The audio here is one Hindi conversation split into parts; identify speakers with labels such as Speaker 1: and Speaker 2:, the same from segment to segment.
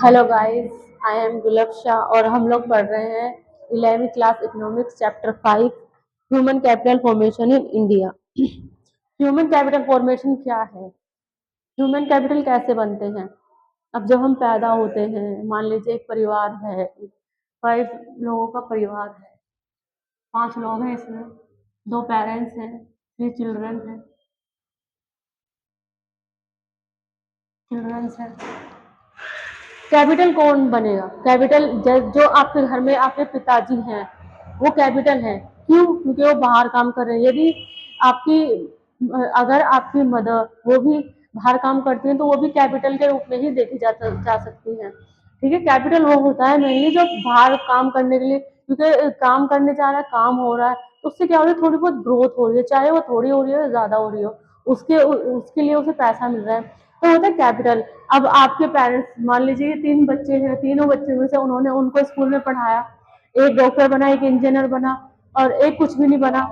Speaker 1: Hello guys, I am Gulab Shah और हम लोग पढ़ रहे हैं 11वीं class economics chapter 5 human capital formation in India. Human capital formation क्या है? ह्यूमन कैपिटल कैसे बनते हैं? अब जब हम पैदा होते हैं, मान लीजिए एक परिवार है, 5 लोगों का परिवार है, 5 लोग हैं, इसमें 2 पेरेंट्स हैं, 3 चिल्ड्रंस हैं। कैपिटल कौन बनेगा? कैपिटल जो आपके घर में आपके पिताजी हैं वो कैपिटल है। क्यों? क्योंकि वो बाहर काम कर रहे हैं। यदि आपकी अगर आपकी मदर वो भी बाहर काम करती हैं तो वो भी कैपिटल के रूप में ही देखी जा सकती हैं। ठीक है, कैपिटल वो होता है मेनली जो बाहर काम करने के लिए, क्योंकि काम करने जा रहा है, काम हो रहा है, तो उससे क्या हो रहा है, थोड़ी बहुत ग्रोथ हो रही है, चाहे वो थोड़ी हो रही हो या ज्यादा हो रही हो, उसके लिए उसे पैसा मिल रहा है, तो होता है कैपिटल। अब आपके पेरेंट्स, मान लीजिए 3 बच्चे हैं, तीनों बच्चे में से उन्होंने उनको स्कूल में पढ़ाया, एक डॉक्टर बना, एक इंजीनियर बना और एक कुछ भी नहीं बना।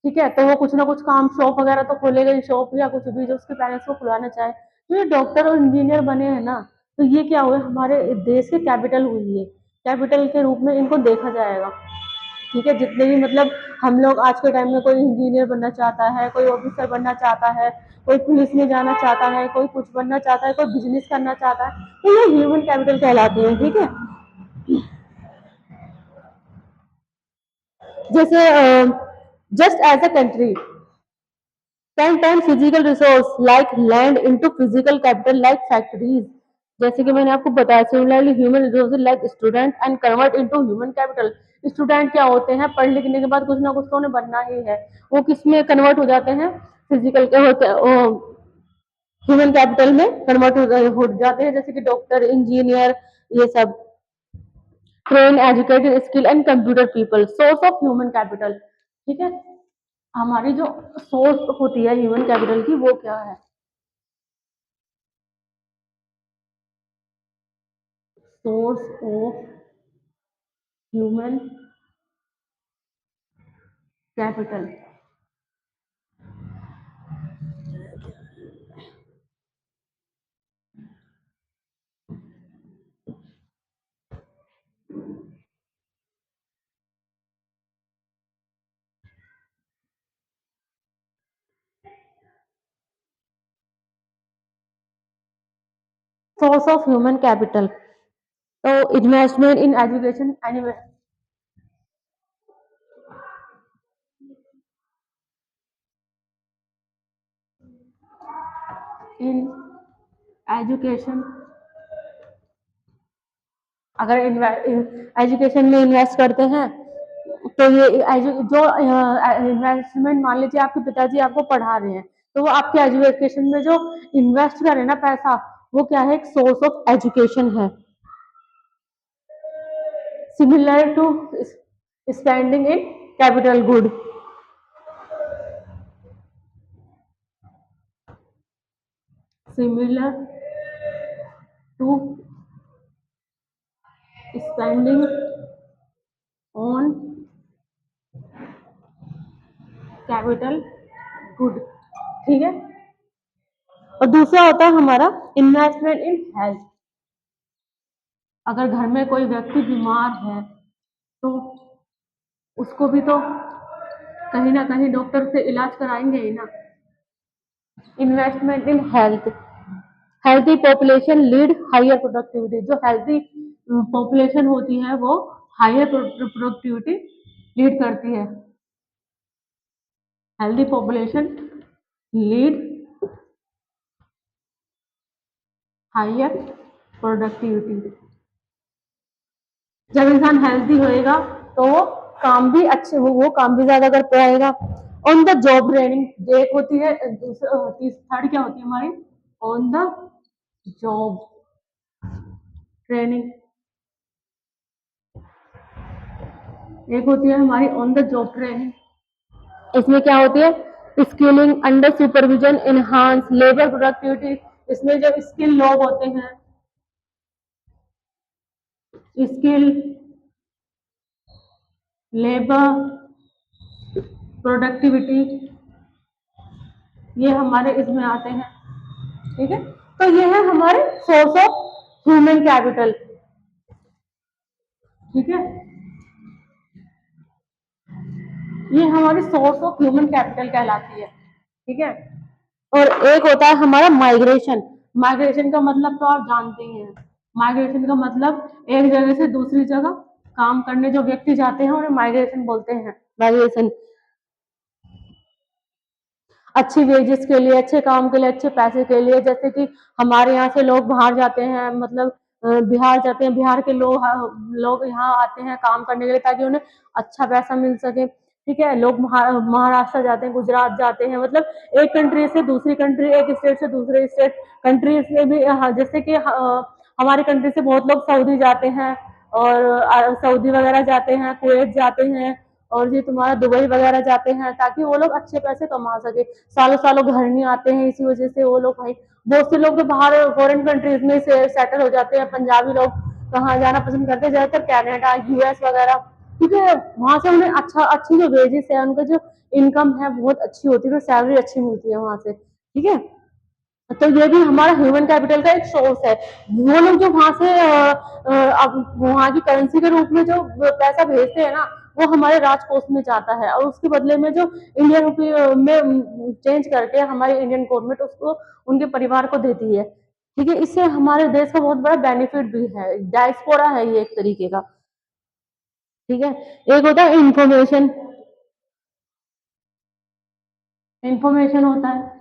Speaker 1: ठीक है, तो वो कुछ ना कुछ काम शॉप वगैरह तो खोलेगा ही, शॉप या कुछ भी जो उसके पेरेंट्स को खुलाना चाहे। तो ये डॉक्टर और इंजीनियर बने हैं ना, तो ये क्या हुए, हमारे देश के कैपिटल हुई है, कैपिटल के रूप में इनको देखा जाएगा। ठीक है, जितने भी मतलब हम लोग आज के टाइम में, कोई इंजीनियर बनना चाहता है, कोई ऑफिसर बनना चाहता है, कोई पुलिस में जाना चाहता है, कोई कुछ बनना चाहता है, कोई बिजनेस करना चाहता है, तो ये ह्यूमन कैपिटल कहलाते हैं। ठीक है, जैसे just as a country can turn physical resource like land into physical capital like factories। जैसे कि मैंने आपको बताया, similarly human resources like student and convert into human capital. Student क्या होते हैं, पढ़ लिखने के बाद कुछ ना कुछ तो उन्हें बनना ही है, वो किस में कन्वर्ट हो जाते हैं, फिजिकल के होते हैं, ह्यूमन कैपिटल में कन्वर्ट हो जाते हैं, जैसे कि डॉक्टर, इंजीनियर, ये सब। Train, educated, skill and computer people, source of human capital. ठीक है, हमारी जो सोर्स होती है ह्यूमन कैपिटल की, वो क्या है? Source of human capital. Source of human capital, तो investment in education, in education, अगर एजुकेशन में इन्वेस्ट करते हैं तो ये जो इन्वेस्टमेंट, मान लीजिए आपके पिताजी आपको पढ़ा रहे हैं, तो वो आपके एजुकेशन में जो इन्वेस्ट करें ना पैसा, वो क्या है, एक सोर्स ऑफ एजुकेशन है। Similar to spending in capital good. Similar to spending on capital good. ठीक है, और दूसरा होता है हमारा इन्वेस्टमेंट इन हेल्थ। अगर घर में कोई व्यक्ति बीमार है तो उसको भी तो कहीं ना कहीं डॉक्टर से इलाज कराएंगे ही ना। Investment in health, healthy population lead hire productivity. जो हेल्थी पॉपुलेशन होती है वो हायर प्रोडक्टिविटी लीड करती है। Healthy population lead hire productivity. जब इंसान हेल्थी होएगा तो वो काम भी अच्छे, वो काम भी ज्यादा कर पाएगा। ऑन द जॉब ट्रेनिंग एक होती है, थर्ड क्या होती है हमारी, ऑन द जॉब ट्रेनिंग, एक होती है हमारी ऑन द जॉब ट्रेनिंग। इसमें क्या होती है, skilling under supervision enhance labour productivity. इसमें जब स्किल लोग होते हैं, स्किल, लेबर, प्रोडक्टिविटी, ये हमारे इसमें आते हैं। ठीक है, तो ये है हमारे सोर्स ऑफ ह्यूमन कैपिटल, ठीक है, ये हमारी सोर्स ऑफ ह्यूमन कैपिटल कहलाती है, ठीक है। और एक होता है हमारा माइग्रेशन। माइग्रेशन का मतलब तो आप जानते ही हैं। माइग्रेशन का मतलब एक जगह से दूसरी जगह काम करने जो व्यक्ति जाते हैं उन्हें माइग्रेशन बोलते हैं। माइग्रेशन अच्छी वेजेस के लिए, अच्छे काम के लिए, अच्छे पैसे के लिए, जैसे कि हमारे यहाँ से लोग बाहर जाते हैं, मतलब बिहार जाते हैं, बिहार के लोग यहाँ आते हैं काम करने के लिए ताकि उन्हें अच्छा पैसा मिल सके, ठीक है। लोग महाराष्ट्र जाते हैं, गुजरात जाते हैं, मतलब एक कंट्री से दूसरी कंट्री, एक स्टेट से दूसरे स्टेट, कंट्री से भी, जैसे कि हमारी कंट्री से बहुत लोग सऊदी जाते हैं, और सऊदी वगैरह जाते हैं, कुवैत जाते हैं, और ये तुम्हारा दुबई वगैरह जाते हैं ताकि वो लोग अच्छे पैसे कमा सके। सालों सालों घर नहीं आते हैं, इसी वजह से वो लोग भाई, बहुत से लोग तो बाहर फॉरेन कंट्रीज में से सेटल हो जाते हैं। पंजाबी लोग कहाँ जाना पसंद करते हैं, ज्यादातर कनाडा, यूएस वगैरह, क्योंकि वहां से उन्हें अच्छी जो वेजेस है, उनका जो इनकम है बहुत अच्छी होती है, सैलरी अच्छी मिलती है वहां से, ठीक है। तो ये भी हमारा ह्यूमन कैपिटल का एक सोर्स है। वो लोग जो वहां से अब वहां की करेंसी के रूप में जो पैसा भेजते हैं ना, वो हमारे राजकोष में जाता है, और उसके बदले में जो इंडियन रुपी में चेंज करके हमारी इंडियन गवर्नमेंट उसको उनके परिवार को देती है, ठीक है। इससे हमारे देश का बहुत बड़ा बेनिफिट भी है, डायस्पोरा है ये एक तरीके का, ठीक है। एक होता है इंफॉर्मेशन। इंफॉर्मेशन होता है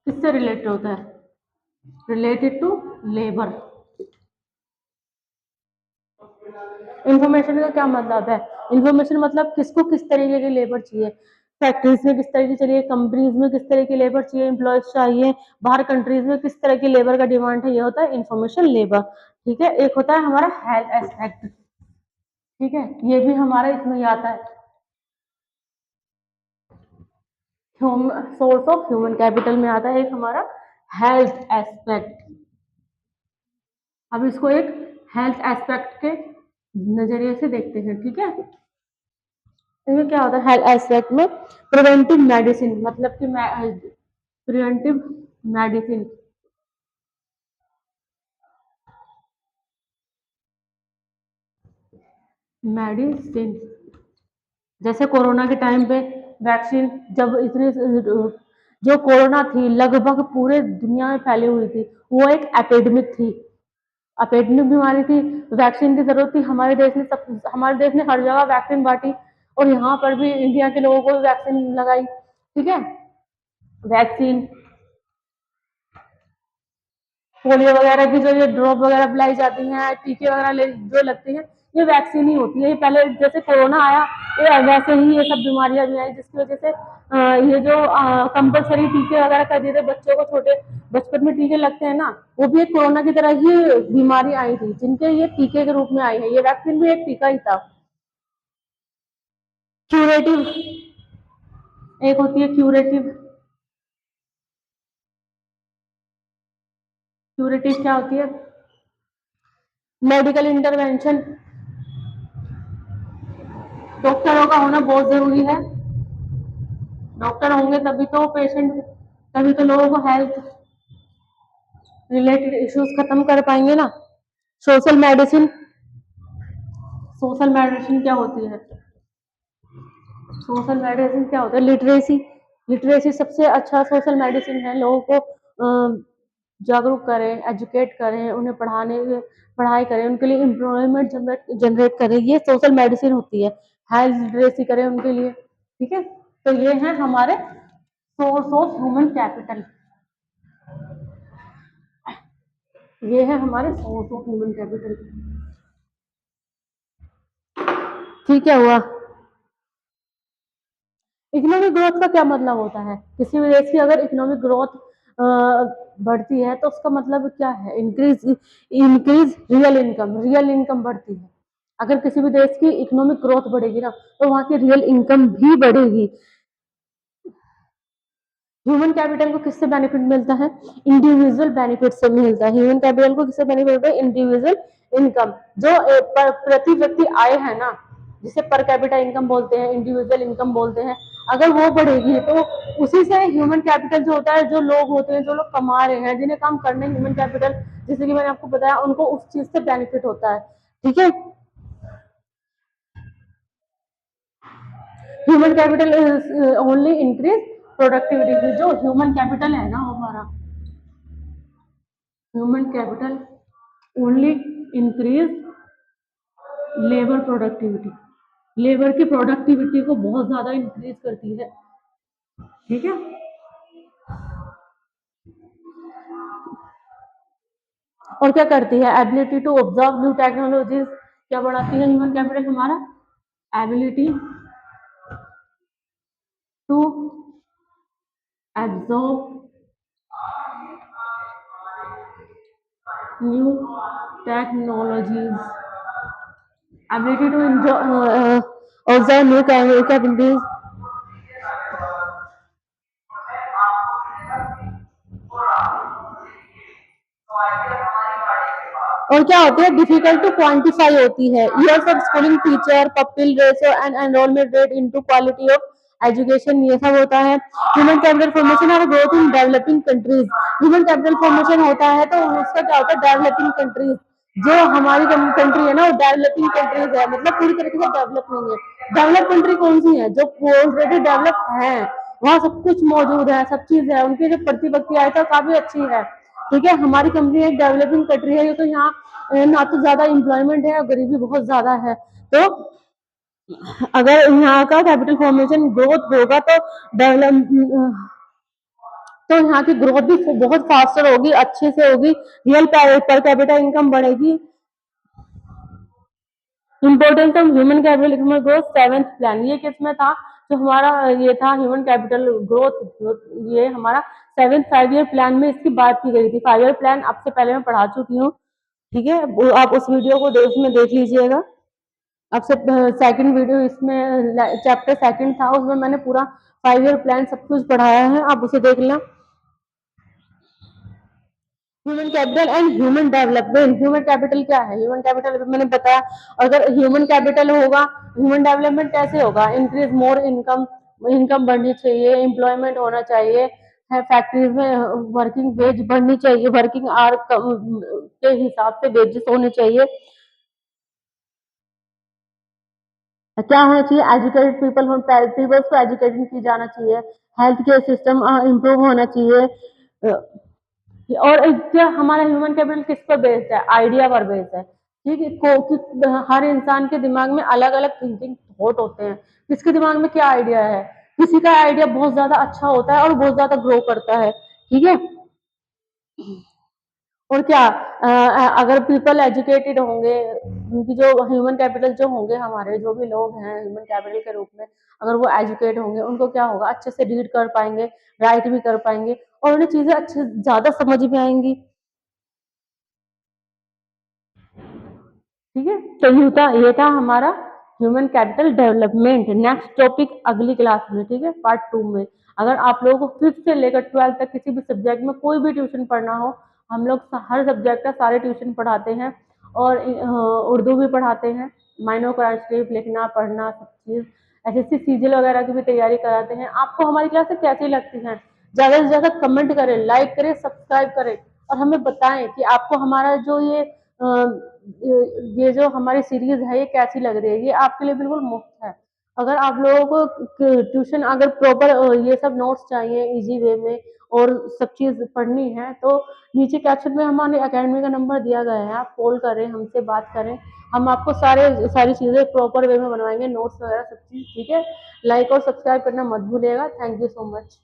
Speaker 1: किससे रिलेटेड होता है, रिलेटेड टू लेबर। इन्फॉर्मेशन का क्या मतलब है, इन्फॉर्मेशन मतलब किसको किस तरीके की लेबर चाहिए, फैक्ट्रीज में किस तरह की चाहिए, कंपनीज में किस तरह की लेबर चाहिए, एम्प्लॉयज चाहिए, बाहर कंट्रीज में किस तरह की लेबर का डिमांड है, ये होता है इन्फॉर्मेशन लेबर, ठीक है। एक होता है हमारा हेल्थ एस्पेक्ट, ठीक है, ये भी हमारा इसमें ही आता है, सोर्स ऑफ ह्यूमन कैपिटल में आता है एक हमारा हेल्थ एस्पेक्ट। अब इसको एक हेल्थ एस्पेक्ट के नजरिए से देखते हैं, ठीक है। इसमें क्या होता है हेल्थ एस्पेक्ट में, प्रिवेंटिव मेडिसिन, मतलब कि प्रिवेंटिव मेडिसिन, मेडिसिन, जैसे कोरोना के टाइम पे वैक्सीन, जब इतने जो कोरोना थी लगभग पूरे दुनिया में फैली हुई थी, वो एक एपिडेमिक थी, एपिडेमिक बीमारी थी, वैक्सीन की जरूरत थी। हमारे देश ने हर जगह वैक्सीन बांटी, और यहाँ पर भी इंडिया के लोगों को वैक्सीन लगाई, ठीक है। वैक्सीन, पोलियो वगैरह की जो ये ड्रॉप वगैरह पिलाई जाती हैं, टीके वगैरह जो लगते हैं, ये वैक्सीन ही होती है। ये पहले जैसे कोरोना आया, ये वैसे ही ये सब बीमारियां भी आई, जिसकी वजह से ये जो कंपलसरी टीके वगैरह कर दिए थे बच्चों को, छोटे बचपन में टीके लगते हैं ना, वो भी एक कोरोना की तरह ही बीमारी आई थी, जिनके ये टीके के रूप में आई है। ये वैक्सीन भी एक टीका ही था। क्यूरेटिव, एक होती है क्यूरेटिव। क्यूरेटिव क्या होती है, मेडिकल इंटरवेंशन, डॉक्टरों का होना बहुत जरूरी है। डॉक्टर होंगे तभी तो लोगों को हेल्थ रिलेटेड इश्यूज खत्म कर पाएंगे ना। सोशल मेडिसिन, सोशल मेडिसिन क्या होती है, सोशल मेडिसिन क्या होता है, लिटरेसी, लिटरेसी सबसे अच्छा सोशल मेडिसिन है। लोगों को जागरूक करें, एजुकेट करें, उन्हें पढ़ाई करें, उनके लिए एम्प्लॉयमेंट जनरेट करें, ये सोशल मेडिसिन होती है। हेल्थ लिटरेसी करें उनके लिए, ठीक है। तो ये है हमारे सोर्स ऑफ ह्यूमन कैपिटल, ये है हमारे सोर्स ऑफ ह्यूमन कैपिटल, ठीक है हुआ। इकोनॉमिक ग्रोथ का क्या मतलब होता है, किसी भी देश की अगर इकोनॉमिक ग्रोथ बढ़ती है तो उसका मतलब क्या है, increase, increase real income, real income बढ़ती है। अगर किसी भी देश की इकोनॉमिक ग्रोथ बढ़ेगी ना, तो वहां की रियल इनकम भी बढ़ेगी। ह्यूमन कैपिटल को किससे बेनिफिट मिलता है, इंडिविजुअल बेनिफिट से मिलता है। ह्यूमन कैपिटल को किससे बेनिफिट मिलता है, इंडिविजुअल इनकम, जो प्रति व्यक्ति आय है ना, जिसे पर कैपिटा इनकम बोलते हैं, इंडिविजुअल इनकम बोलते हैं, अगर वो बढ़ेगी तो उसी से ह्यूमन कैपिटल जो होता है, जो लोग होते हैं, जो लोग कमा रहे हैं, जिन्हें काम करने ह्यूमन कैपिटल, जैसे कि मैंने आपको बताया, उनको उस चीज से बेनिफिट होता है। ठीक है, human capital only increase productivity. जो ह्यूमन कैपिटल है ना हमारा, human capital only increase labour productivity, labour की प्रोडक्टिविटी को बहुत ज्यादा इंक्रीज करती है। ठीक है, और क्या करती है, ability to observe new technologies, क्या बढ़ाती है ह्यूमन कैपिटल हमारा, ability to absorb new technologies, ability to observe new capabilities. और क्या होती है, डिफिकल्ट टू क्वांटिफाई होती है, years of schooling, teacher pupil ratio and enrolment rate into quality of education, ये सब होता है। ह्यूमन कैपिटल फॉर्मेशन और growth in developing countries, human capital formation होता है तो उसका क्या होता है, डेवलपिंग कंट्रीज, जो हमारी कंट्री है ना वो डेवलपिंग कंट्रीज है, मतलब पूरी तरीके से डेवलप नहीं है। डेवलप कंट्री कौन सी है, जो ऑलरेडी डेवलप है, वहाँ सब कुछ मौजूद है, सब चीज है, उनकी जो प्रतिपत्ति आय तो काफी अच्छी है। ठीक है, हमारी कंपनी एक डेवलपिंग कंट्री है, तो यहाँ ना तो ज्यादा एम्प्लॉयमेंट है और गरीबी बहुत ज्यादा है। तो अगर यहाँ का कैपिटल फॉर्मेशन ग्रोथ होगा तो डेवलप, तो यहाँ की ग्रोथ भी बहुत फास्टर होगी, अच्छे से होगी, रियल पर कैपिटा इनकम बढ़ेगी। Importance of human capital growth, seventh plan, ये किस में था, जो हमारा ये था ह्यूमन कैपिटल ग्रोथ, ये हमारा सेवेंथ 5 ईयर प्लान में इसकी बात की गई थी। 5 ईयर प्लान आपसे पहले मैं पढ़ा चुकी हूँ। ठीक है, आप उस वीडियो को उसमें देख लीजिएगा। आपसे सेकंड वीडियो इसमें चैप्टर सेकंड था, उसमें मैंने पूरा 5 ईयर प्लान सब कुछ पढ़ाया है, आप उसे देख लें। Human capital and human development, human capital क्या है, ह्यूमन कैपिटल मैंने बताया, अगर ह्यूमन कैपिटल होगा, ह्यूमन डेवलपमेंट कैसे होगा, इंक्रीज मोर इनकम, इनकम बढ़नी चाहिए, एम्प्लॉयमेंट होना चाहिए, है फैक्ट्रीज में वर्किंग वेज बढ़नी चाहिए, वर्किंग आवर के हिसाब से वेजेस होने चाहिए। क्या होना चाहिए, एजुकेटेड पीपल, पीपल्स को एजुकेशन की जाना चाहिए, हेल्थ केयर सिस्टम इम्प्रूव होना चाहिए। और क्या हमारा ह्यूमन कैपिटल किस पर बेस्ड है, आइडिया पर बेस्ड है। ठीक है, हर इंसान के दिमाग में अलग अलग थिंकिंग थॉट होते हैं, किसके दिमाग में क्या आइडिया है, किसी का आइडिया बहुत ज्यादा अच्छा होता है और बहुत ज्यादा ग्रो करता है। ठीक है, और क्या अगर पीपल एजुकेटेड होंगे, उनकी जो ह्यूमन कैपिटल जो होंगे, हमारे जो भी लोग हैं ह्यूमन कैपिटल के रूप में, अगर वो एजुकेट होंगे, उनको क्या होगा, अच्छे से रीड कर पाएंगे, राइट भी कर पाएंगे, और उन्हें चीजें अच्छे ज्यादा समझ में आएंगी। ठीक है, तो ये था हमारा human capital development. Next topic अगली क्लास में, ठीक है, पार्ट 2 में। अगर आप लोगों को 5th से लेकर 12th तक किसी भी सब्जेक्ट में कोई भी ट्यूशन पढ़ना हो, हम लोग हर सब्जेक्ट का सारे ट्यूशन पढ़ाते हैं, और उर्दू भी पढ़ाते हैं, माइनो शरीफ लिखना पढ़ना सब चीज़, एसएससी सीजीएल वगैरह की भी तैयारी कराते हैं। आपको हमारी क्लासें कैसी लगती हैं, ज़्यादा से ज़्यादा कमेंट करें, लाइक करें, सब्सक्राइब करें, और हमें बताएं कि आपको हमारा जो ये जो हमारी सीरीज है ये कैसी लग रही है। ये आपके लिए बिल्कुल मुफ्त है। अगर आप लोगों को ट्यूशन अगर प्रॉपर ये सब नोट्स चाहिए इजी वे में और सब चीज पढ़नी है, तो नीचे कैप्शन में हमारे अकेडमी का नंबर दिया गया है, आप कॉल करें, हमसे बात करें, हम आपको सारी चीजें प्रॉपर वे में बनवाएंगे, नोट्स वगैरह सब चीज। ठीक है, लाइक और सब्सक्राइब करना मत भूलिएगा। Thank you so much.